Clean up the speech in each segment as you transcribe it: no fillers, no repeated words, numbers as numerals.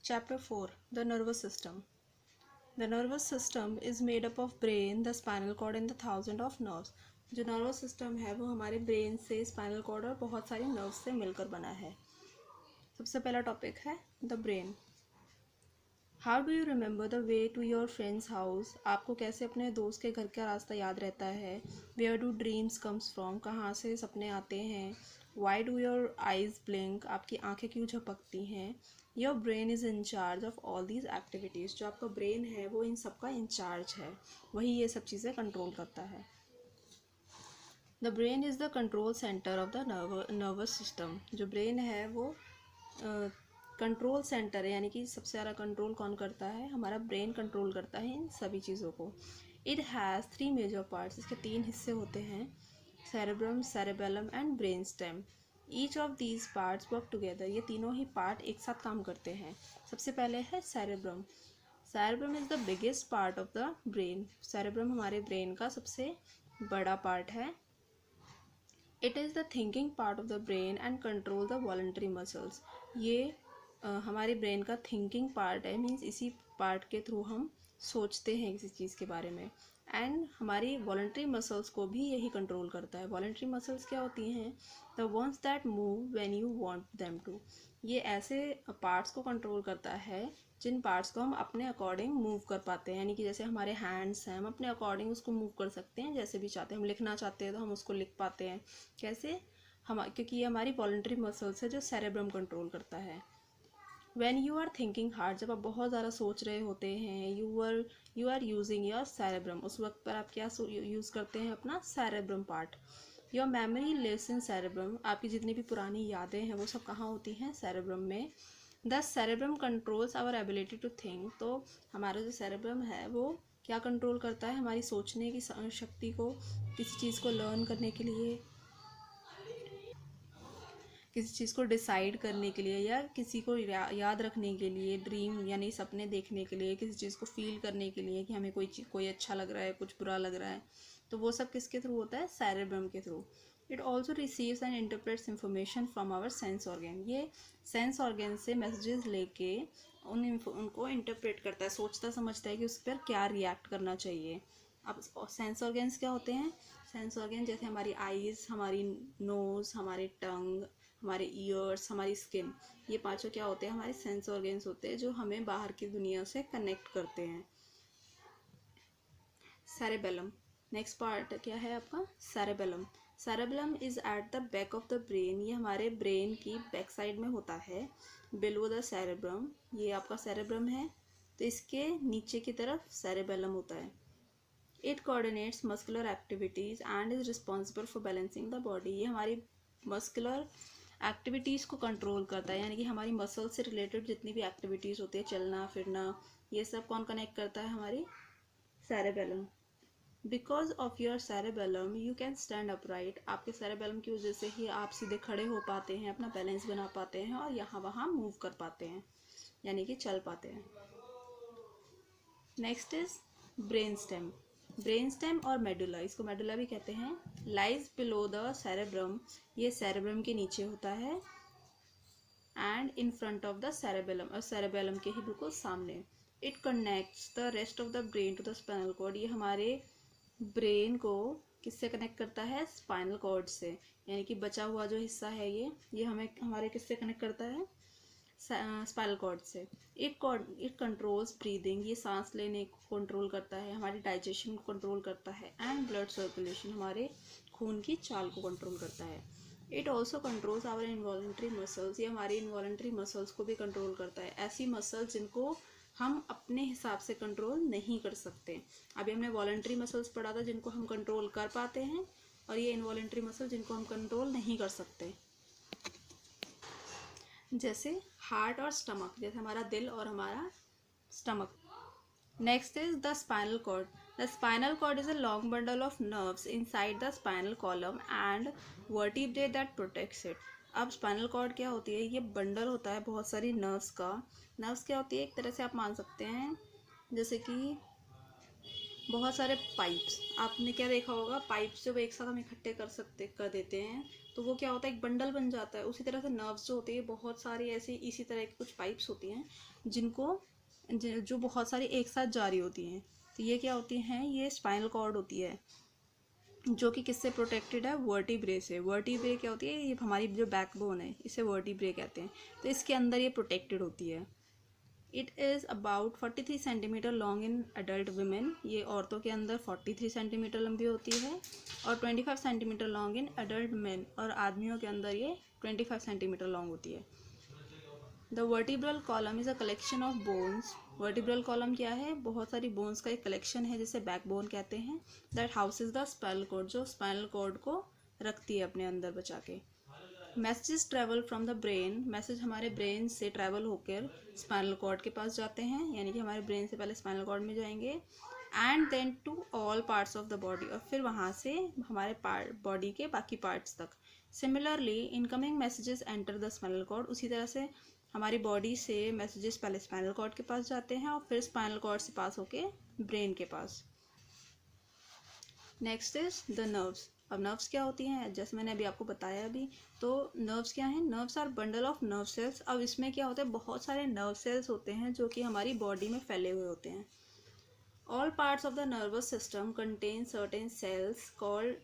Chapter 4. The nervous system. The nervous system is made up of brain, the spinal cord and the thousand of nerves. जो nervous system है वो हमारे brain से spinal cord और बहुत सारी nerves से मिलकर बना है. सबसे पहला topic है the brain. How do you remember the way to your friend's house? आपको कैसे अपने दोस्त के घर का रास्ता याद रहता है? Where do dreams comes from? कहाँ से सपने आते हैं? Why do your eyes blink? आपकी आंखें क्यों झपकती हैं? Your brain is in charge of all these activities. जो आपका brain है वो इन सब का इंचार्ज है, वही ये सब चीज़ें कंट्रोल करता है. The brain is the control center of the nervous system. जो brain है वो कंट्रोल सेंटर है, यानी कि सबसे ज़्यादा कंट्रोल कौन करता है? हमारा ब्रेन कंट्रोल करता है इन सभी चीज़ों को. It has 3 major parts. इसके 3 हिस्से होते हैं, cerebrum, cerebellum and brain stem. Each of these parts work together. ये तीनों ही पार्ट एक साथ काम करते हैं. सबसे पहले है cerebrum. Cerebrum is the biggest part of the brain. Cerebrum हमारे ब्रेन का सबसे बड़ा पार्ट है. It is the thinking part of the brain and control the voluntary muscles. ये हमारे ब्रेन का थिंकिंग पार्ट है, मीन्स इसी पार्ट के थ्रू हम सोचते हैं किसी चीज़ के बारे में. एंड हमारी वॉलंटरी मसल्स को भी यही कंट्रोल करता है. वॉलंटरी मसल्स क्या होती हैं? The ones that move when you want them to. ये ऐसे पार्ट्स को कंट्रोल करता है जिन पार्ट्स को हम अपने अकॉर्डिंग मूव कर पाते हैं, यानी कि जैसे हमारे हैंड्स हैं, हम अपने अकॉर्डिंग उसको मूव कर सकते हैं जैसे भी चाहते हैं. हम लिखना चाहते हैं तो हम उसको लिख पाते हैं. कैसे? हम, क्योंकि ये हमारी वॉलंटरी मसल्स है जो सेरेब्रम कंट्रोल करता है. When you are thinking hard, जब आप बहुत ज़्यादा सोच रहे होते हैं, you are using your cerebrum. उस वक्त पर आप क्या यूज़ करते हैं? अपना cerebrum part. Your memory lives in cerebrum. आपकी जितनी भी पुरानी यादें हैं वो सब कहाँ होती हैं? cerebrum में. The cerebrum controls our ability to think. तो हमारा जो cerebrum है वो क्या कंट्रोल करता है? हमारी सोचने की शक्ति को, किसी चीज़ को लर्न करने के लिए, किसी चीज़ को डिसाइड करने के लिए, या किसी को याद रखने के लिए, ड्रीम यानी सपने देखने के लिए, किसी चीज़ को फील करने के लिए कि हमें कोई अच्छा लग रहा है, कुछ बुरा लग रहा है, तो वो सब किसके थ्रू होता है? सेरेब्रम के थ्रू. It also receives and interprets information from our sense organ. ये सेंस ऑर्गन से मैसेजेस लेके उनको इंटरप्रेट करता है, सोचता समझता है कि उस पर क्या रिएक्ट करना चाहिए. अब सेंस ऑर्गन्स क्या होते हैं? सेंस ऑर्गन जैसे हमारी आईज, हमारी नोज़, हमारे टंग, हमारे ईयर्स, हमारी स्किन, ये पांचों क्या होते हैं? हमारे सेंस ऑर्गन्स होते हैं जो हमें बाहर की दुनिया से कनेक्ट करते हैं. सेरेबेलम. नेक्स्ट पार्ट क्या है आपका? Cerebellum. Cerebellum is at the back of the brain. ये हमारे ब्रेन की बैक साइड में होता है, बिलो द सेरेब्रम. ये आपका सेरेब्रम है, तो इसके नीचे की तरफ सेरेबेलम होता है. It coordinates muscular activities and is responsible for balancing the body. ये हमारी मस्कुलर एक्टिविटीज़ को कंट्रोल करता है, यानी कि हमारी मसल से रिलेटेड जितनी भी एक्टिविटीज़ होती है, चलना फिरना, ये सब कौन कनेक्ट करता है? हमारी cerebellum. Because of your cerebellum you can stand upright. आपके सेरेबेलम की वजह से ही आप सीधे खड़े हो पाते हैं, अपना बैलेंस बना पाते हैं और यहाँ वहाँ मूव कर पाते हैं, यानी कि चल पाते हैं. Next is brain stem. Brain stem और मेडुला, इसको मेडुला भी कहते हैं, लाइज बिलो द सेरेब्रम. ये सेरेब्रम के नीचे होता है and in front of the cerebellum, और सेरेबेलम के ही बिल्कुल सामने. It connects the rest of the brain to the spinal cord. ये हमारे ब्रेन को किससे कनेक्ट करता है? स्पाइनल कॉर्ड से, यानी कि बचा हुआ जो हिस्सा है ये हमें हमारे किससे कनेक्ट करता है? स्पाइनल कॉर्ड से. It controls breathing. ये सांस लेने को कंट्रोल करता है, हमारी डाइजेशन को कंट्रोल करता है, एंड ब्लड सर्कुलेशन, हमारे खून की चाल को कंट्रोल करता है. It also controls our involuntary muscles. ये हमारी इनवॉलंटरी मसल्स को भी कंट्रोल करता है, ऐसी मसल्स जिनको हम अपने हिसाब से कंट्रोल नहीं कर सकते. अभी हमने वॉलंटरी मसल्स पढ़ा था जिनको हम कंट्रोल कर पाते हैं, और ये इनवॉलंटरी मसल जिनको हम कंट्रोल नहीं कर सकते, जैसे हार्ट और स्टमक, जैसे हमारा दिल और हमारा stomach. Next is the spinal cord. The spinal cord is a long bundle of nerves inside the spinal column and vertebrae that protects it. अब स्पाइनल कॉर्ड क्या होती है? ये बंडल होता है बहुत सारी नर्व्स का. नर्व्स क्या होती है? एक तरह से आप मान सकते हैं जैसे कि बहुत सारे पाइप्स, आपने क्या देखा होगा, पाइप्स जब एक साथ हम इकट्ठे कर देते हैं तो वो क्या होता है, एक बंडल बन जाता है। उसी तरह से नर्व्स जो होती है, बहुत सारी ऐसी इसी तरह की कुछ पाइप्स होती हैं जिनको जो बहुत सारी एक साथ जारी होती हैं। तो ये क्या होती हैं, ये स्पाइनल कॉर्ड होती है जो कि किससे प्रोटेक्टेड है, वर्टिब्रे से। वर्टिब्रे क्या होती है, ये हमारी जो बैकबोन है इसे वर्टिब्रे कहते हैं। तो इसके अंदर ये प्रोटेक्टेड होती है। It is about 43 centimetre long in adult women, ये औरतों के अंदर 43 सेंटीमीटर लंबी होती है, और 25 centimetre long in adult main, और आदमियों के अंदर ये 25 सेंटीमीटर लॉन्ग होती है। The vertebral column is a collection of bones. Vertebral column क्या है, बहुत सारी बोन्स का एक कलेक्शन है जिसे बैकबोन कहते हैं। That houses the spinal cord, जो स्पाइनल कॉर्ड को रखती है अपने अंदर बचा के। Messages travel from the brain, message हमारे ब्रेन से ट्रैवल होकर स्पाइनल कॉर्ड के पास जाते हैं, यानी कि हमारे ब्रेन से पहले स्पाइनल कॉर्ड में जाएंगे, and then to all parts of the body, और फिर वहाँ से हमारे बॉडी के बाकी पार्ट्स तक। Similarly incoming messages enter the spinal cord, उसी तरह से हमारी बॉडी से मैसेजेस पहले स्पाइनल कॉर्ड के पास जाते हैं और फिर स्पाइनल कॉर्ड से पास होके ब्रेन के पास। Next is the nerves. अब नर्व्स क्या होती हैं, जैसे मैंने अभी आपको बताया अभी, तो नर्व्स क्या हैं, nerves are bundle of nerve cells. अब इसमें क्या होता है, बहुत सारे नर्व सेल्स होते हैं जो कि हमारी बॉडी में फैले हुए होते हैं। All parts of the nervous system contain certain cells called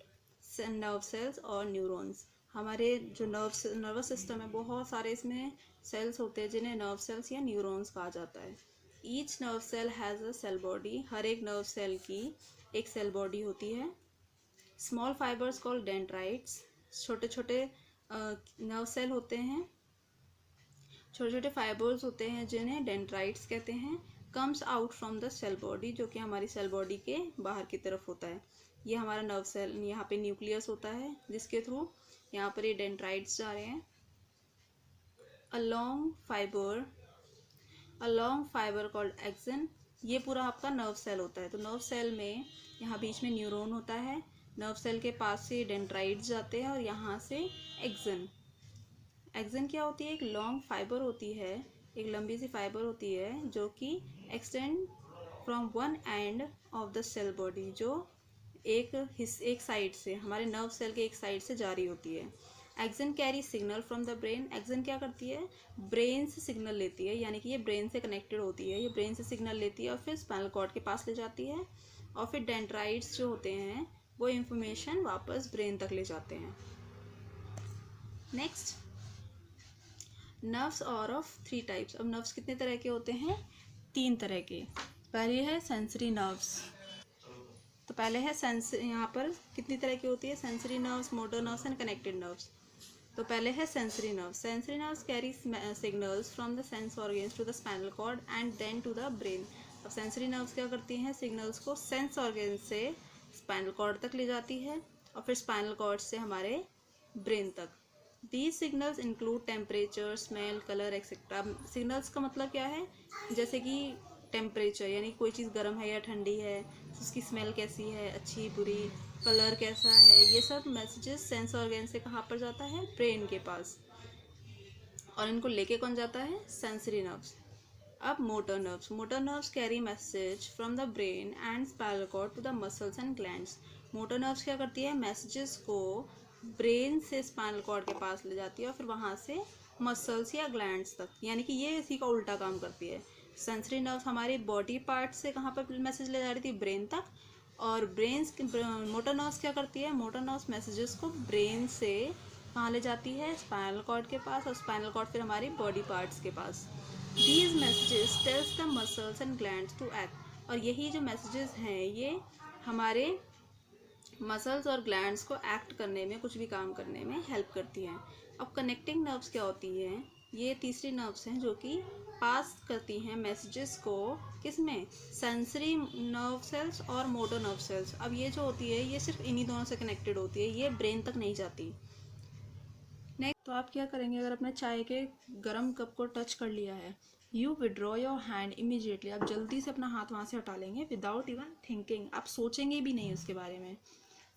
nerve cells और न्यूरॉन्स। हमारे जो नर्वस सिस्टम है, बहुत सारे इसमें सेल्स होते हैं जिन्हें नर्व सेल्स या न्यूरॉन्स कहा जाता है। Each nerve cell has a cell body, हर एक नर्व सेल की एक सेल बॉडी होती है। स्मॉल फाइबर्स कॉल्ड डेंड्राइट्स, छोटे छोटे नर्व सेल होते हैं, छोटे छोटे फाइबर्स होते हैं जिन्हें डेंड्राइट्स कहते हैं। Comes out from the cell body, जो कि हमारी सेल बॉडी के बाहर की तरफ होता है। ये हमारा नर्व सेल, यहाँ पे न्यूक्लियस होता है जिसके थ्रू यहाँ पर ये डेंड्राइट्स जा रहे हैं। A long fibre called action, ये पूरा आपका नर्व सेल होता है। तो नर्व सेल में यहाँ बीच में न्यूरॉन होता है, नर्व सेल के पास से डेंड्राइट्स जाते हैं और यहाँ से एक्सन। एक्सन क्या होती है, एक लॉन्ग फाइबर होती है, एक लंबी सी फाइबर होती है जो कि extend from one end of the cell body, जो एक साइड से, हमारे नर्व सेल के एक साइड से जारी होती है। Action carry signal from the brain, action क्या करती है, ब्रेन से सिग्नल लेती है, यानी कि ये ब्रेन से कनेक्टेड होती है, ये ब्रेन से सिग्नल लेती है और फिर स्पाइनल कॉर्ड के पास ले जाती है, और फिर डेंड्राइट्स जो होते हैं वो इंफॉर्मेशन वापस ब्रेन तक ले जाते हैं। नेक्स्ट, नर्व्स और ऑफ 3 टाइप्स। अब नर्व्स कितने तरह के होते हैं, 3 तरह के। पहले है सेंसरी नर्व्स, तो पहले है यहाँ पर कितनी तरह की होती है, sensory nerves, motor nerves and connected nerves. तो पहले है sensory nerves. Sensory nerves carry signals from the sense organs to the spinal cord and then to the brain. अब सेंसरी नर्व्स क्या करती हैं, सिग्नल्स को सेंस ऑर्गन से spinal cord तक ले जाती है और फिर स्पाइनल कॉर्ड से हमारे ब्रेन तक। These signals include temperature, smell, colour etcetera. Signals का मतलब क्या है, जैसे कि टेम्परेचर, यानी कोई चीज़ गर्म है या ठंडी है, उसकी स्मेल कैसी है, अच्छी बुरी, कलर कैसा है, ये सब मैसेजेस सेंस ऑर्गन से कहाँ पर जाता है, ब्रेन के पास, और इनको लेके कौन जाता है, सेंसरी नर्व्स। अब motor nerves. Motor nerves carry message from the brain and spinal cord to the muscles and glands. Motor nerves क्या करती है, मैसेजेस को ब्रेन से स्पाइनल कॉर्ड के पास ले जाती है और फिर वहाँ से मसल्स या ग्लैंड्स तक, यानी कि ये इसी का उल्टा काम करती है। सेंसरी नर्व्स हमारी बॉडी पार्ट से कहाँ पर मैसेज ले जा रही थी, ब्रेन तक, और मोटर नर्व्स क्या करती है, मोटर नर्व्स मैसेजेस को ब्रेन से कहाँ ले जाती है, स्पाइनल कॉर्ड के पास, और स्पाइनल कॉर्ड फिर हमारी बॉडी पार्ट्स के पास। These messages tells the muscles and glands to act, और यही जो मैसेजेस हैं ये हमारे मसल्स और ग्लैंड्स को एक्ट करने में, कुछ भी काम करने में हेल्प करती हैं। अब कनेक्टिंग नर्व्स क्या होती हैं, ये तीसरी नर्व्स हैं जो कि पास करती हैं मैसेजेस को, किसमें, सेंसरी नर्व सेल्स और मोटर नर्व सेल्स। अब ये जो होती है ये सिर्फ इन्हीं दोनों से कनेक्टेड होती है, ये ब्रेन तक नहीं जाती। नेक्स्ट, तो आप क्या करेंगे, अगर अपने चाय के गर्म कप को टच कर लिया है, you withdraw your hand immediately, आप जल्दी से अपना हाथ वहाँ से हटा लेंगे विदाउट इवन थिंकिंग, आप सोचेंगे भी नहीं उसके बारे में।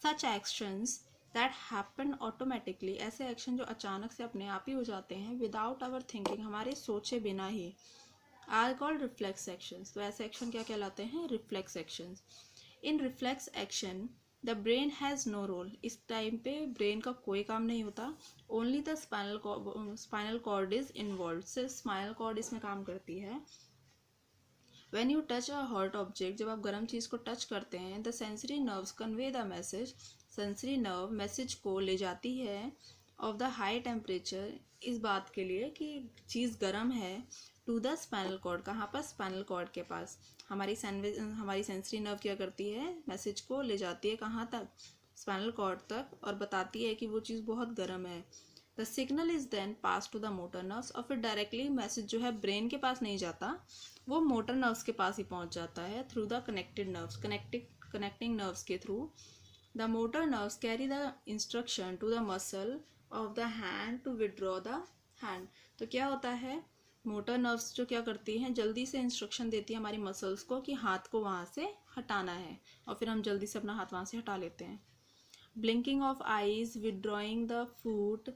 सच एक्शंस दैट हैपन ऑटोमेटिकली, ऐसे एक्शन जो अचानक से अपने आप ही हो जाते हैं, विदाउट आवर थिंकिंग, हमारे सोचे बिना ही, आर कॉल्ड रिफ्लेक्स एक्शंस। तो ऐसे एक्शन क्या कहलाते हैं, reflex actions. In reflex action the brain has no role, इस टाइम पे ब्रेन का कोई काम नहीं होता, only the spinal cord is involve, सिर्फ स्पाइनल कॉर्ड इसमें काम करती है। When you touch a hot object, जब आप गर्म चीज़ को टच करते हैं, the sensory nerves convey the message, sensory nerve message को ले जाती है of the high temperature, इस बात के लिए कि चीज़ गर्म है, to the spinal cord, कहाँ पर spinal cord के पास। हमारी सेंसरी नर्व क्या करती है, मैसेज को ले जाती है कहाँ तक, स्पाइनल कॉर्ड तक, और बताती है कि वो चीज़ बहुत गर्म है। The signal is then pass to the motor nerves, और फिर डायरेक्टली मैसेज जो है ब्रेन के पास नहीं जाता, वो मोटर नर्व्स के पास ही पहुंच जाता है through the connected nerves, connecting nerves के through. The motor nerves carry the instruction to the muscle of the hand to withdraw the hand. तो क्या होता है, मोटर नर्व्स जो क्या करती हैं, जल्दी से इंस्ट्रक्शन देती है हमारी मसल्स को कि हाथ को वहाँ से हटाना है, और फिर हम जल्दी से अपना हाथ वहाँ से हटा लेते हैं। Blinking of eyes, withdrawing the foot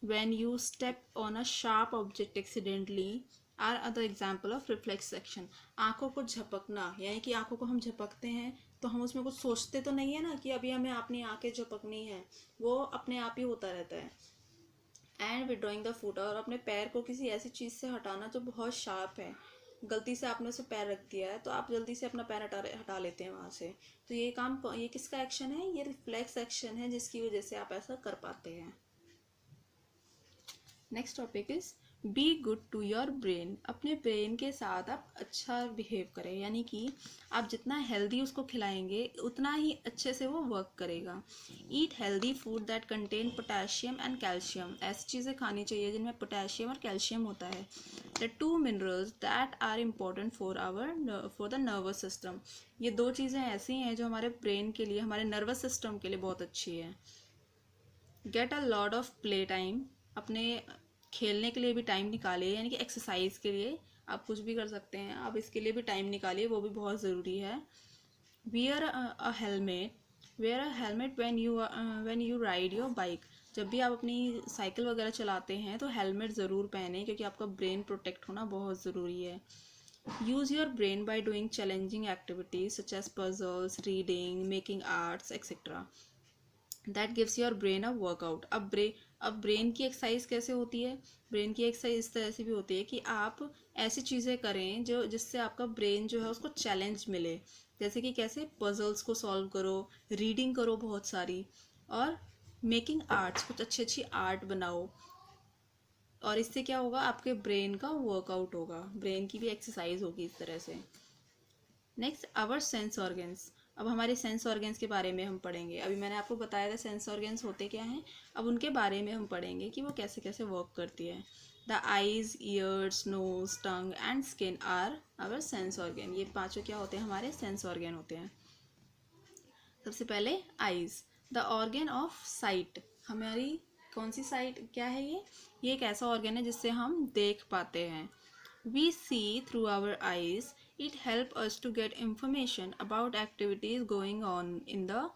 when you step on a sharp object accidentally are other example of reflex action। आंखों को झपकना, यानी कि आंखों को हम झपकते हैं तो हम उसमें कुछ सोचते तो नहीं है ना कि अभी हमें अपनी आंखें झपकनी है, वो अपने आप ही होता रहता है। एंड विड्रॉइंग द फुट, और अपने पैर को किसी ऐसी चीज़ से हटाना जो बहुत शार्प है, गलती से आपने उसे पैर रख दिया है तो आप जल्दी से अपना पैर हटा लेते हैं वहाँ से। तो ये किसका एक्शन है, ये रिफ्लेक्स एक्शन है, जिसकी वजह से आप ऐसा कर पाते हैं। Next topic is be good to your brain. अपने ब्रेन के साथ आप अच्छा बिहेव करें, यानी कि आप जितना हेल्दी उसको खिलाएंगे उतना ही अच्छे से वो वर्क करेगा। Eat healthy food that contain potassium and calcium, ऐसी चीज़ें खानी चाहिए जिनमें पोटेशियम और कैल्शियम होता है। The two minerals that are important for the nervous system, ये दो चीज़ें ऐसी हैं जो हमारे ब्रेन के लिए, हमारे नर्वस सिस्टम के लिए बहुत अच्छी है। Get a lot of play time, अपने खेलने के लिए भी टाइम निकालिए, यानी कि एक्सरसाइज के लिए आप कुछ भी कर सकते हैं, आप इसके लिए भी टाइम निकालिए, वो भी बहुत ज़रूरी है। Wear a helmet when you ride your bike, जब भी आप अपनी साइकिल वगैरह चलाते हैं तो हेलमेट ज़रूर पहने, क्योंकि आपका ब्रेन प्रोटेक्ट होना बहुत ज़रूरी है। Use your brain by doing challenging activities such as puzzles, reading, making arts etcetera, that gives your brain a workout. अब ब्रेन की एक्सरसाइज कैसे होती है, ब्रेन की एक्सरसाइज इस तरह से भी होती है कि आप ऐसी चीज़ें करें जो जिससे आपका ब्रेन जो है उसको चैलेंज मिले, जैसे कि कैसे, पजल्स को सॉल्व करो, रीडिंग करो बहुत सारी, और मेकिंग आर्ट्स, कुछ अच्छी अच्छी आर्ट बनाओ, और इससे क्या होगा, आपके ब्रेन का वर्कआउट होगा, ब्रेन की भी एक्सरसाइज होगी इस तरह से। Next, our sense organs. अब हमारे सेंस ऑर्गन्स के बारे में हम पढ़ेंगे। अभी मैंने आपको बताया था सेंस ऑर्गन्स होते क्या हैं, अब उनके बारे में हम पढ़ेंगे कि वो कैसे कैसे वर्क करती है। The eyes, ears, nose, tongue and skin are our sense organ, ये पांचों क्या होते हैं, हमारे सेंस ऑर्गन होते हैं। सबसे पहले eyes, the organ of site, हमारी कौन सी साइट, क्या है ये एक ऐसा ऑर्गन है जिससे हम देख पाते हैं। We see through our eyes. It helps us to get information about activities going on in the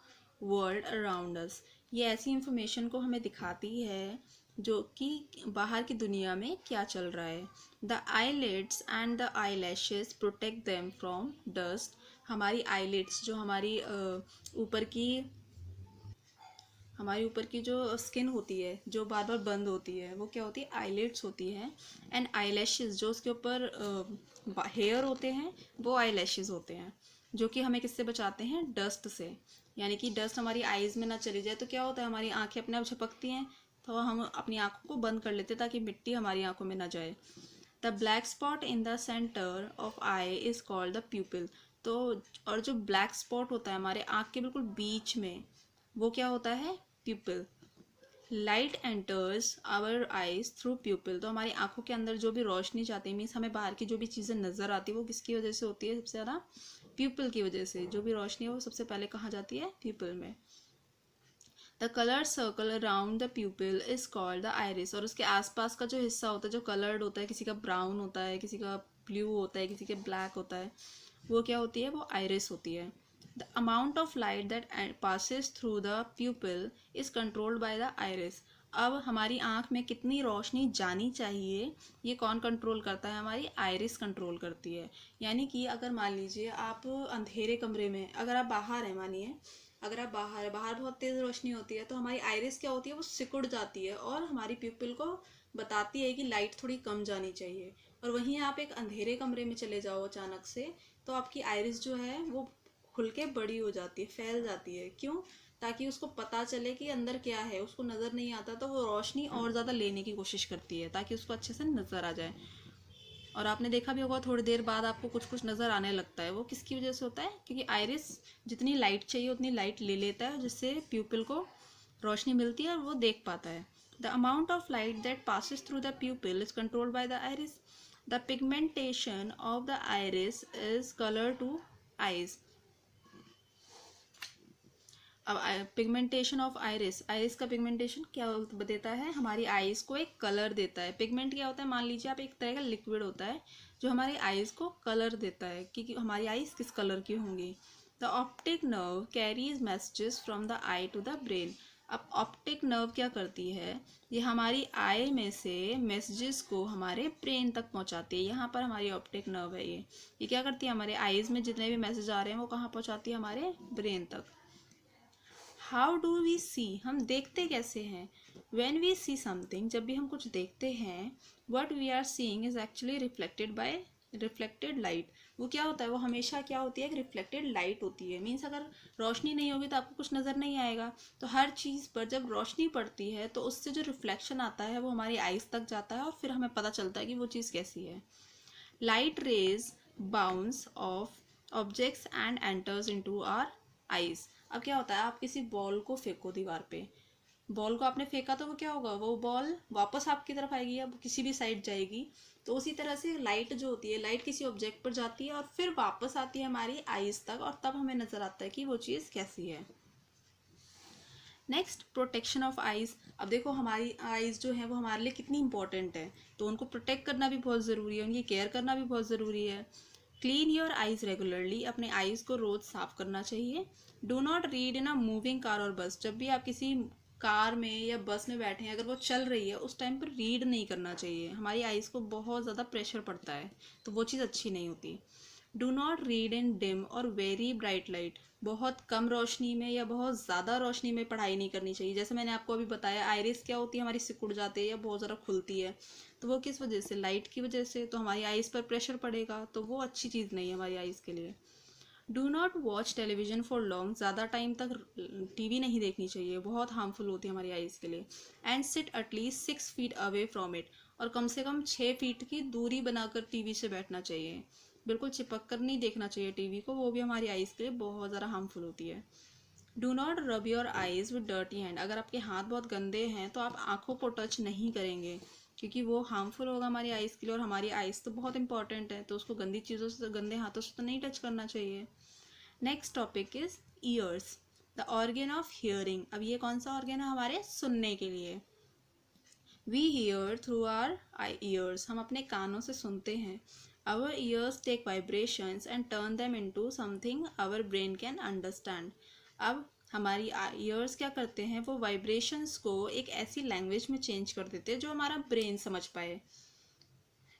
world around us. ये ऐसी इंफॉर्मेशन को हमें दिखाती है जो कि बाहर की दुनिया में क्या चल रहा है। The eyelids and the eyelashes protect them from dust. हमारी eyelids जो हमारी ऊपर की जो स्किन होती है जो बार बार बंद होती है, वो क्या होती है, आईलिड्स होती है। एंड आईलैशेस, जो उसके ऊपर हेयर होते हैं, वो आईलैशेस होते हैं, जो कि हमें किससे बचाते हैं, डस्ट से, यानी कि डस्ट हमारी आईज में ना चली जाए तो क्या होता है, हमारी आंखें अपने आप झपकती हैं, तो हम अपनी आंखों को बंद कर लेते हैं ताकि मिट्टी हमारी आंखों में ना जाए। The black spot in the centre of I is called the प्यूपिल। तो और जो ब्लैक स्पॉट होता है हमारे आँख के बिल्कुल बीच में, वो क्या होता है, pupil. Light enters our eyes through pupil, तो हमारी आंखों के अंदर जो भी रोशनी जाती है, मीन्स हमें बाहर की जो भी चीज़ें नज़र आती है, वो किसकी वजह से होती है, सबसे ज़्यादा प्यूपिल की वजह से। जो भी रोशनी है वो सबसे पहले कहाँ जाती है, प्यूपिल में। The colour circle around the pupil is called the iris, और उसके आसपास का जो हिस्सा होता है जो कलर्ड होता है, किसी का ब्राउन होता है, किसी का ब्लू होता है, किसी के ब्लैक होता है, वो क्या होती है, वो आइरिस होती है। The amount of light that passes through the pupil is controlled by the iris. अब हमारी आँख में कितनी रोशनी जानी चाहिए ये कौन कंट्रोल करता है? हमारी आइरिस कंट्रोल करती है। यानी कि अगर मान लीजिए आप अंधेरे कमरे में, अगर आप बाहर हैं, मानिए अगर आप बाहर है, बाहर बहुत तेज़ रोशनी होती है, तो हमारी आइरिस क्या होती है, वो सिकुड़ जाती है और हमारी प्यूपिल को बताती है कि लाइट थोड़ी कम जानी चाहिए। और वहीं आप एक अंधेरे कमरे में चले जाओ अचानक से, तो आपकी आइरिस जो है वो खुल के बड़ी हो जाती है, फैल जाती है। क्यों? ताकि उसको पता चले कि अंदर क्या है, उसको नज़र नहीं आता तो वो रोशनी और ज़्यादा लेने की कोशिश करती है ताकि उसको अच्छे से नज़र आ जाए। और आपने देखा भी होगा थोड़ी देर बाद आपको कुछ कुछ नज़र आने लगता है। वो किसकी वजह से होता है? क्योंकि आइरिस जितनी लाइट चाहिए उतनी लाइट ले लेता है, जिससे प्यूपिल को रोशनी मिलती है और वो देख पाता है। The amount of light that passes through the pupil is controlled by the iris. The pigmentation of the iris is colour to eyes. अब पिगमेंटेशन ऑफ आइरिस, आइरिस का पिगमेंटेशन क्या देता है? हमारी आइज को एक कलर देता है। पिगमेंट क्या होता है? मान लीजिए आप, एक तरह का लिक्विड होता है जो हमारी आइज को कलर देता है कि हमारी आइज किस कलर की होंगी। The optic nerve carries messages from the eye to the brain. अब ऑप्टिक नर्व क्या करती है? ये हमारी आई में से मैसेजेस को हमारे ब्रेन तक पहुंचाती है। यहाँ पर हमारी ऑप्टिक नर्व है। ये क्या करती है? हमारे आइज में जितने भी मैसेज आ रहे हैं वो कहाँ पहुंचाती है? हमारे ब्रेन तक। हाउ डू वी सी, हम देखते कैसे हैं? वेन वी सी समथिंग, जब भी हम कुछ देखते हैं, what we are seeing is actually reflected by reflected light. वो क्या होता है? वो हमेशा क्या होती है? एक रिफ्लेक्टेड लाइट होती है। मीन्स अगर रोशनी नहीं होगी तो आपको कुछ नज़र नहीं आएगा। तो हर चीज़ पर जब रोशनी पड़ती है तो उससे जो रिफ्लेक्शन आता है वो हमारी आइज़ तक जाता है और फिर हमें पता चलता है कि वो चीज़ कैसी है। Light rays bounce off objects and enters into our eyes. अब क्या होता है? आप किसी बॉल को फेंको दीवार पे, बॉल को आपने फेंका तो वो क्या होगा? वो बॉल वापस आपकी तरफ आएगी, अब किसी भी साइड जाएगी। तो उसी तरह से लाइट जो होती है, लाइट किसी ऑब्जेक्ट पर जाती है और फिर वापस आती है हमारी आइज तक, और तब हमें नजर आता है कि वो चीज़ कैसी है। Next, protection of eyes. अब देखो हमारी आइज जो है वो हमारे लिए कितनी इंपॉर्टेंट है, तो उनको प्रोटेक्ट करना भी बहुत ज़रूरी है, उनकी केयर करना भी बहुत ज़रूरी है। क्लीन योर आइज रेगुलरली, अपने आइज को रोज साफ करना चाहिए। Do not read in a moving car और बस, जब भी आप किसी कार में या बस में बैठे हैं, अगर वो चल रही है उस टाइम पर रीड नहीं करना चाहिए। हमारी आइज को बहुत ज़्यादा प्रेशर पड़ता है तो वो चीज़ अच्छी नहीं होती। Do not read in dim और वेरी ब्राइट लाइट, बहुत कम रोशनी में या बहुत ज़्यादा रोशनी में पढ़ाई नहीं करनी चाहिए। जैसे मैंने आपको अभी बताया, आइरिस क्या होती है? हमारी सिकुड़ जाती है या बहुत ज़्यादा खुलती है, तो वो किस वजह से? लाइट की वजह से। तो हमारी आइज़ पर प्रेशर पड़ेगा, तो वो अच्छी चीज़ नहीं है हमारी आइज़ के लिए। Do not watch television for long, ज़्यादा टाइम तक टीवी नहीं देखनी चाहिए, बहुत हार्मफुल होती है हमारी आइज़ के लिए। And sit at least 6 feet away from it, और कम से कम 6 फीट की दूरी बनाकर टीवी से बैठना चाहिए। बिल्कुल चिपक कर नहीं देखना चाहिए टीवी को, वो भी हमारी आइज़ के लिए बहुत ज़्यादा हार्मफुल होती है। Do not rub your eyes with dirty hand, अगर आपके हाथ बहुत गंदे हैं तो आप आँखों को टच नहीं करेंगे, क्योंकि वो हार्मफुल होगा हमारी आइज़ के लिए। और हमारी आइज़ तो बहुत इंपॉर्टेंट है, तो उसको गंदी चीज़ों से, गंदे हाथों से तो नहीं टच करना चाहिए। Next topic is years, the organ of hearing. अब ये कौन सा ऑर्गन है? हमारे सुनने के लिए। We hear through our ears, हम अपने कानों से सुनते हैं। Our ears take vibrations and turn them into something our brain can understand. अब हमारी ईयर्स क्या करते हैं? वो वाइब्रेशंस को एक ऐसी लैंग्वेज में चेंज कर देते हैं जो हमारा ब्रेन समझ पाए।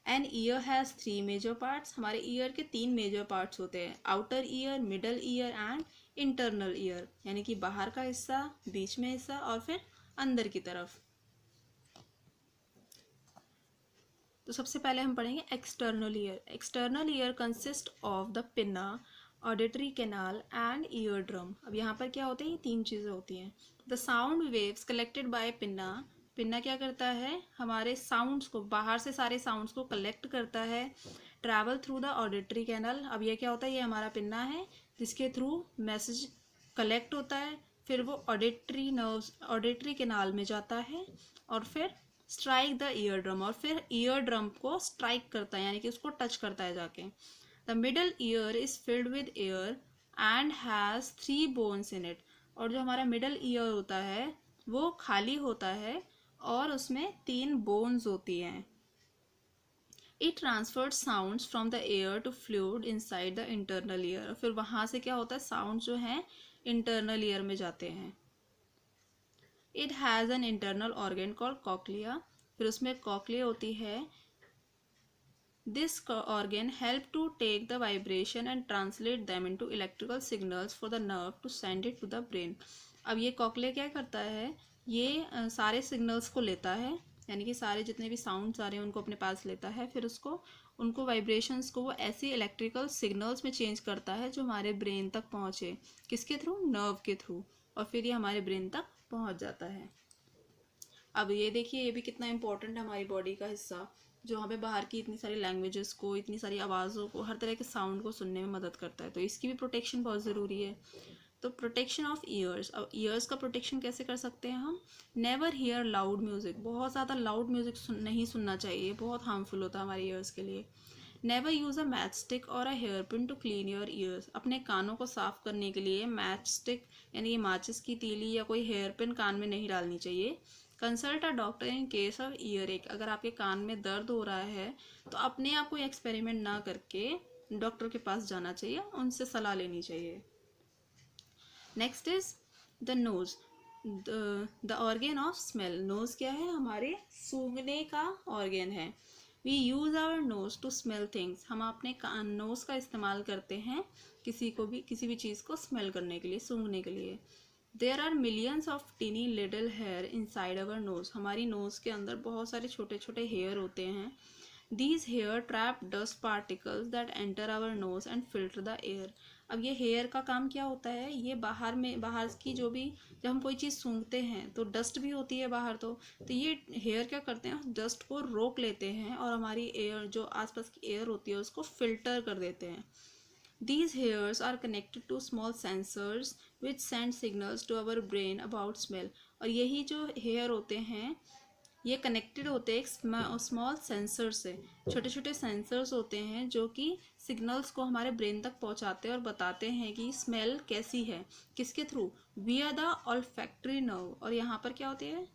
An ear has 3 major parts, हमारे ईयर के 3 मेजर पार्ट्स होते हैं, outer ear, middle ear and internal ear, यानी कि बाहर का हिस्सा, बीच में हिस्सा और फिर अंदर की तरफ। तो सबसे पहले हम पढ़ेंगे external ear. External ear consist of the pinna, auditory canal and ear drum. अब यहाँ पर क्या होता है? ये 3 चीज़ें होती हैं। The sound waves collected by pinna, pinna क्या करता है? हमारे साउंड्स को, बाहर से सारे साउंड्स को कलेक्ट करता है। Travel through the auditory canal, अब ये क्या होता है? ये हमारा पिन्ना है जिसके थ्रू मैसेज कलेक्ट होता है, फिर वो ऑडिटरी नर्व्स, ऑडिटरी कैनाल में जाता है और फिर स्ट्राइक द ईयर ड्रम, और फिर ईयर ड्रम को स्ट्राइक करता है, यानी कि उसको टच करता है जाके। The middle ear is filled with air and has 3 bones in it, और जो हमारा मिडल ईयर होता है वो खाली होता है और उसमें 3 बोन्स होती हैं। It transferred sounds from the air to fluid inside the internal ear, फिर वहाँ से क्या होता है? साउंड जो हैं इंटरनल ईयर में जाते हैं। It has an internal organ called cochlea, फिर उसमें कॉक्लिया होती है. This organ help to take the vibration and translate them into electrical signals for the nerve to send it to the brain. अब ये cochlea क्या करता है, ये सारे सिग्नल्स को लेता है, यानी कि सारे जितने भी साउंड्स आ रहे हैं उनको अपने पास लेता है, फिर उसको उनको वाइब्रेशंस को वो ऐसी इलेक्ट्रिकल सिग्नल्स में चेंज करता है जो हमारे ब्रेन तक पहुँचे. किसके थ्रू? नर्व के थ्रू. और फिर ये हमारे ब्रेन तक पहुँच जाता है. अब ये देखिए, ये भी कितना इंपॉर्टेंट है हमारी बॉडी का हिस्सा, जो हमें बाहर की इतनी सारी लैंग्वेजेस को, इतनी सारी आवाज़ों को, हर तरह के साउंड को सुनने में मदद करता है. तो इसकी भी प्रोटेक्शन बहुत ज़रूरी है. तो प्रोटेक्शन ऑफ ईयर्स. अब ईयर्स का प्रोटेक्शन कैसे कर सकते हैं हम? Never hear loud music. बहुत ज़्यादा लाउड म्यूज़िक नहीं सुनना चाहिए, बहुत हार्मफुल होता है हमारे ईयर्स के लिए. Never use a match stick और a hair pin to clean your ears. अपने कानों को साफ़ करने के लिए मैच स्टिक यानी कि माचिस की तीली या कोई हेयर पिन कान में नहीं डालनी चाहिए. Consult a doctor in case of year एक. अगर आपके कान में दर्द हो रहा है तो अपने आप कोई एक्सपेरिमेंट ना करके डॉक्टर के पास जाना चाहिए, उनसे सलाह लेनी चाहिए. Next is the nose, the organ of smell. Nose क्या है? हमारे सूंघने का ऑर्गन है. We use our nose to smell things. हम अपने नोज़ का इस्तेमाल करते हैं किसी भी चीज़ को स्मेल करने के लिए, सूंघने के लिए. There are millions of tiny little hair inside our nose. हमारी नोज़ के अंदर बहुत सारे छोटे छोटे हेयर होते हैं. These hair trap dust particles that enter our nose and filter the air. अब ये हेयर का काम क्या होता है? ये बाहर की जो भी, जब हम कोई चीज़ सूंघते हैं तो डस्ट भी होती है बाहर, तो ये हेयर क्या करते हैं? डस्ट को रोक लेते हैं और हमारी एयर, जो आसपास की एयर होती है, उसको फिल्टर कर देते हैं. These hairs are connected to small sensors which send signals to our brain about smell. और यही जो हेयर होते हैं ये कनेक्टेड होते हैं एक स्मॉल सेंसर से. छोटे छोटे सेंसर्स होते हैं जो कि सिग्नल्स को हमारे ब्रेन तक पहुंचाते हैं और बताते हैं कि स्मेल कैसी है. किसके थ्रू? विया द ऑल्फैक्टरी नर्व. और यहाँ पर क्या होती है?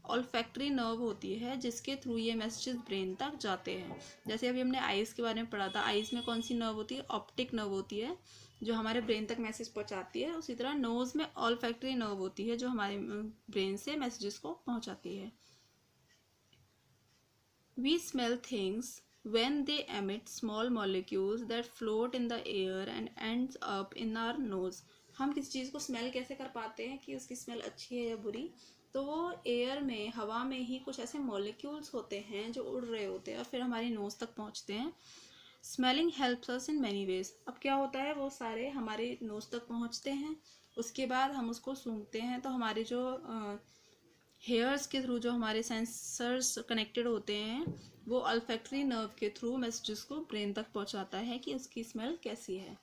ऑल्फैक्टरी नर्व होती है, जिसके थ्रू ये मैसेजेस ब्रेन तक जाते हैं. जैसे अभी हमने आइज़ के बारे में पढ़ा था, आइज़ में कौन सी नर्व होती है? ऑप्टिक नर्व होती है, जो हमारे ब्रेन तक मैसेज पहुंचाती है. उसी तरह नोज़ में ऑल्फैक्टरी नर्व होती है, जो हमारे ब्रेन से मैसेजेस को पहुंचाती है. We smell things when they emit small molecules that float in the air and ends up in our nose. हम किसी चीज़ को स्मेल कैसे कर पाते हैं कि उसकी स्मेल अच्छी है या बुरी? तो वो एयर में, हवा में ही कुछ ऐसे मॉलिक्यूल्स होते हैं जो उड़ रहे होते हैं और फिर हमारी नोज़ तक पहुंचते हैं. Smelling helps us in many ways. अब क्या होता है? वो सारे हमारे नोज़ तक पहुंचते हैं, उसके बाद हम उसको सूंघते हैं, तो हमारे जो हेयर्स के थ्रू जो हमारे सेंसर्स कनेक्टेड होते हैं वो अल्फैक्टरी नर्व के थ्रू मैसेजेस को ब्रेन तक पहुंचाता है कि उसकी स्मेल कैसी है.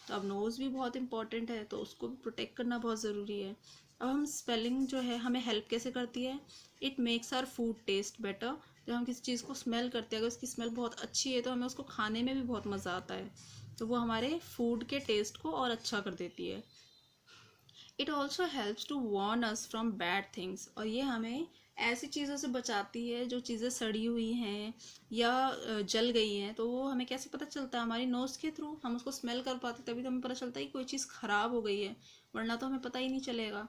तो अब नोज़ भी बहुत इंपॉर्टेंट है, तो उसको भी प्रोटेक्ट करना बहुत ज़रूरी है. अब हम स्मेलिंग जो है हमें हेल्प कैसे करती है? It makes our food taste better. जब हम किसी चीज़ को स्मेल करते हैं, अगर उसकी स्मेल बहुत अच्छी है तो हमें उसको खाने में भी बहुत मज़ा आता है, तो वो हमारे फूड के टेस्ट को और अच्छा कर देती है. It also helps to warn us from bad things. और ये हमें ऐसी चीज़ों से बचाती है जो चीज़ें सड़ी हुई हैं या जल गई हैं. तो वो हमें कैसे पता चलता है? हमारी नोज़ के थ्रू. हम उसको स्मेल कर पाते, तभी तो हमें पता चलता है कि कोई चीज़ ख़राब हो गई है, वरना तो हमें पता ही नहीं चलेगा.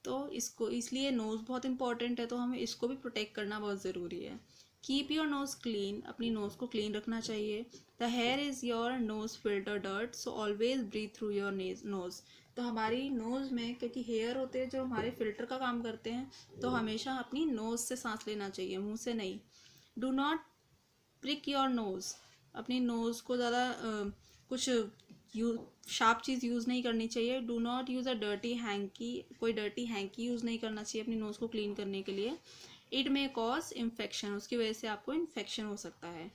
तो इसको, इसलिए नोज़ बहुत इंपॉर्टेंट है, तो हमें इसको भी प्रोटेक्ट करना बहुत ज़रूरी है. Keep your nose clean. अपनी नोज़ को क्लीन रखना चाहिए. The hair is your nose filter dirt, so always breathe through your nose. तो हमारी नोज़ में क्योंकि हेयर होते हैं जो हमारे फिल्टर का काम करते हैं, तो हमेशा अपनी नोज़ से सांस लेना चाहिए, मुंह से नहीं. Do not prick your nose. अपनी नोज़ को ज़्यादा कुछ शार्प चीज़ यूज़ नहीं करनी चाहिए. Do not use a dirty hanky. कोई डर्टी हैंकी यूज़ नहीं करना चाहिए अपनी नोज़ को क्लीन करने के लिए. It may cause infection. उसकी वजह से आपको इन्फेक्शन हो सकता है.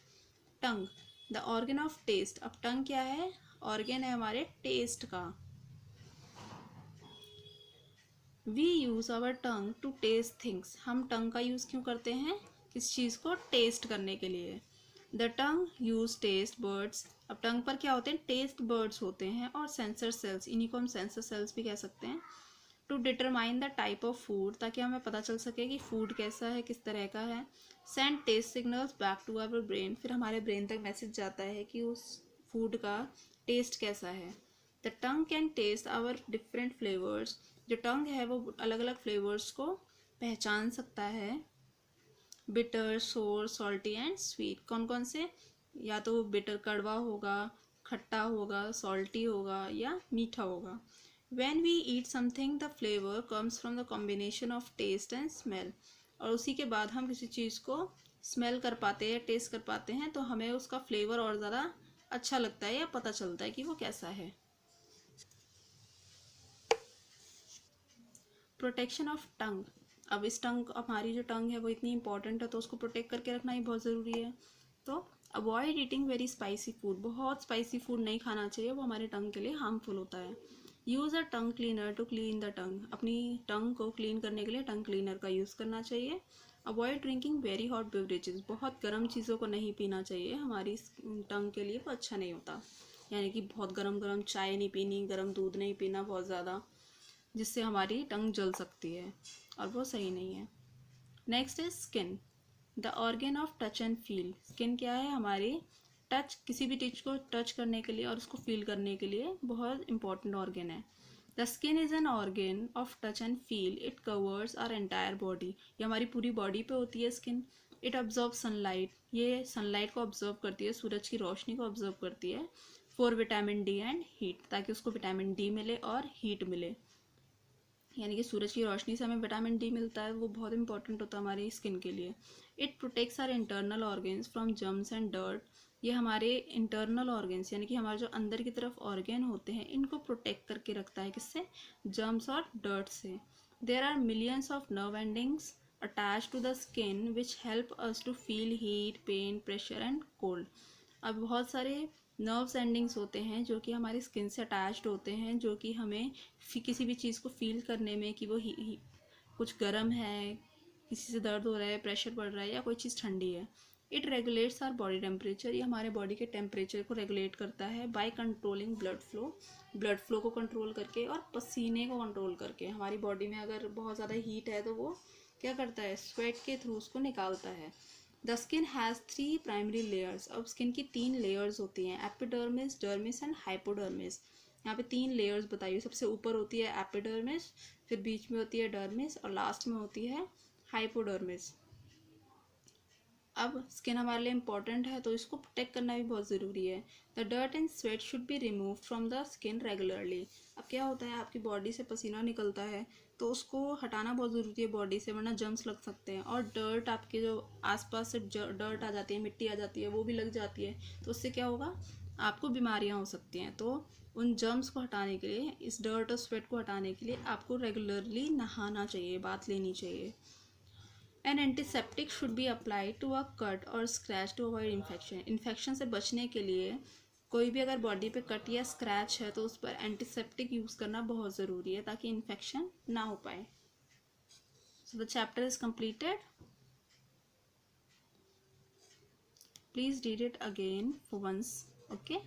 Tongue, the organ of taste. अब टंग क्या है? ऑर्गन है हमारे टेस्ट का. We use our tongue to taste things. हम टंग का यूज़ क्यों करते हैं? किस चीज़ को टेस्ट करने के लिए. The tongue use taste buds. अब टंग पर क्या होते हैं? टेस्ट बर्ड्स होते हैं और सेंसर सेल्स. इन्हीं को हम सेंसर सेल्स भी कह सकते हैं. To determine the type of food, ताकि हमें पता चल सके कि फूड कैसा है, किस तरह का है. Send taste signals back to our brain. फिर हमारे ब्रेन तक मैसेज जाता है कि उस फूड का टेस्ट कैसा है. The tongue can taste our different flavours. जो टंग है वो अलग अलग फ्लेवर्स को पहचान सकता है, बिटर, सोर, सॉल्टी एंड स्वीट। कौन कौन से? या तो बिटर कड़वा होगा, खट्टा होगा, सॉल्टी होगा या मीठा होगा। When we eat something, the flavor comes from the combination of taste and smell। और उसी के बाद हम किसी चीज़ को स्मेल कर पाते हैं, टेस्ट कर पाते हैं, तो हमें उसका फ्लेवर और ज़्यादा अच्छा लगता है या पता चलता है कि वो कैसा है। Protection of tongue. अब इस टंग, हमारी जो टंग है वो इतनी इंपॉर्टेंट है तो उसको प्रोटेक्ट करके रखना ही बहुत ज़रूरी है। तो avoid eating very spicy food. बहुत स्पाइसी फूड नहीं खाना चाहिए, वो हमारे टंग के लिए हार्मफुल होता है। Use a tongue cleaner to clean the tongue. अपनी टंग को क्लीन करने के लिए टंग क्लीनर का यूज़ करना चाहिए। Avoid drinking very hot beverages. बहुत गर्म चीज़ों को नहीं पीना चाहिए, हमारी टंग के लिए वो अच्छा नहीं होता। यानी कि बहुत गर्म गर्म चाय नहीं पीनी, गर्म दूध नहीं पीना बहुत ज़्यादा, जिससे हमारी टंग जल सकती है और वो सही नहीं है। Next is skin, the organ of touch and feel. Skin क्या है? हमारी टच, किसी भी चीज़ को टच करने के लिए और उसको फील करने के लिए बहुत इंपॉर्टेंट ऑर्गन है। The skin is an organ of touch and feel, it covers our entire body. ये हमारी पूरी बॉडी पे होती है स्किन। इट ऑब्जर्व सनलाइट, ये सनलाइट को ऑब्जर्व करती है, सूरज की रोशनी को ऑब्जर्व करती है। For vitamin D and heat, ताकि उसको विटामिन डी मिले और हीट मिले। यानी कि सूरज की रोशनी से हमें विटामिन डी मिलता है, वो बहुत इंपॉर्टेंट होता है हमारी स्किन के लिए। It protects our internal organs from germs and dirt. ये हमारे इंटरनल ऑर्गन्स यानी कि हमारे जो अंदर की तरफ ऑर्गन होते हैं, इनको प्रोटेक्ट करके रखता है। किससे? जर्म्स और डर्ट से। There are millions of nerve endings attach to the skin which help us to feel heat, pain, pressure and cold. अब बहुत सारे नर्व्स एंडिंग्स होते हैं जो कि हमारी स्किन से अटैच्ड होते हैं, जो कि हमें किसी भी चीज़ को फील करने में कि वो कुछ गर्म है, किसी से दर्द हो रहा है, प्रेशर बढ़ रहा है या कोई चीज़ ठंडी है। It regulates our body temperature. ये हमारे बॉडी के टेम्परेचर को रेगुलेट करता है by controlling blood flow. Blood flow को कंट्रोल करके और पसीने को कंट्रोल करके। हमारी बॉडी में अगर बहुत ज़्यादा हीट है तो वो क्या करता है? स्वेट के थ्रू उसको निकालता है। The skin has 3 primary layers. अब स्किन की 3 लेयर्स होती हैं, एपिडर्मिस, डर्मिस एंड हाइपोडर्मिस। यहाँ पे 3 लेयर्स बताइए। सबसे ऊपर होती है एपिडर्मिस, फिर बीच में होती है डर्मिस और लास्ट में होती है हाइपोडर्मिस। अब स्किन हमारे लिए इंपॉर्टेंट है तो इसको प्रोटेक्ट करना भी बहुत ज़रूरी है। The dirt and sweat should be remove from the skin regularly. अब क्या होता है, आपकी बॉडी से पसीना निकलता है तो उसको हटाना बहुत ज़रूरी है बॉडी से, वरना जर्म्स लग सकते हैं। और डर्ट, आपके जो आसपास से डर्ट आ जाती है, मिट्टी आ जाती है, वो भी लग जाती है, तो उससे क्या होगा? आपको बीमारियां हो सकती हैं। तो उन जर्म्स को हटाने के लिए, इस डर्ट और स्वेट को हटाने के लिए आपको रेगुलरली नहाना चाहिए, बात लेनी चाहिए। An antiseptic should be apply to a cut और scratch to avoid infection. Infection से बचने के लिए कोई भी अगर बॉडी पे कट या स्क्रैच है तो उस पर एंटीसेप्टिक यूज़ करना बहुत ज़रूरी है ताकि इन्फेक्शन ना हो पाए। So the chapter is completed. Please read it again for once. Okay.